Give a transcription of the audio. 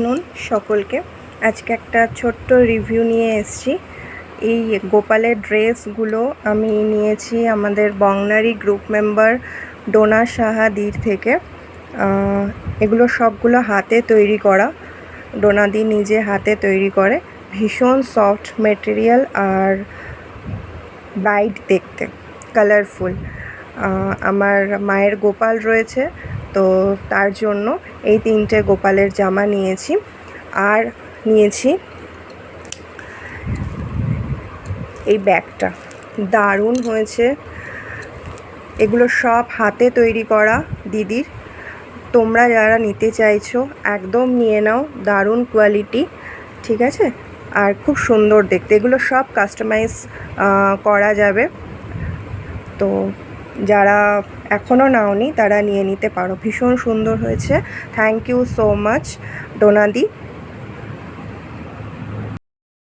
নুন সকলকে আজকে একটা ছোট্ট রিভিউ নিয়ে এসেছি। এই গোপালের ড্রেসগুলো আমি নিয়েছি আমাদের বংনারি গ্রুপ মেম্বার ডোনা সাহাদির থেকে। এগুলো সবগুলো হাতে তৈরি করা, ডোনাদি নিজে হাতে তৈরি করে। ভীষণ সফট মেটেরিয়াল আর ব্রাইট দেখতে, কালারফুল। আমার মায়ের গোপাল রয়েছে, তো তার জন্য এই 3টে গোপালের জামা নিয়েছি। আর নিয়েছি এই ব্যাগটা, দারুণ হয়েছে। এগুলো সব হাতে তৈরি করা দিদির। তোমরা যারা নিতে চাইছো একদম নিয়ে নাও, দারুণ কোয়ালিটি, ঠিক আছে? আর খুব সুন্দর দেখতে। এগুলো সব কাস্টমাইজ করা যাবে, তো যারা এখনও নাওনি তারা নিয়ে নিতে পারো। ভীষণ সুন্দর হয়েছে। Thank you so much ডোনাদি।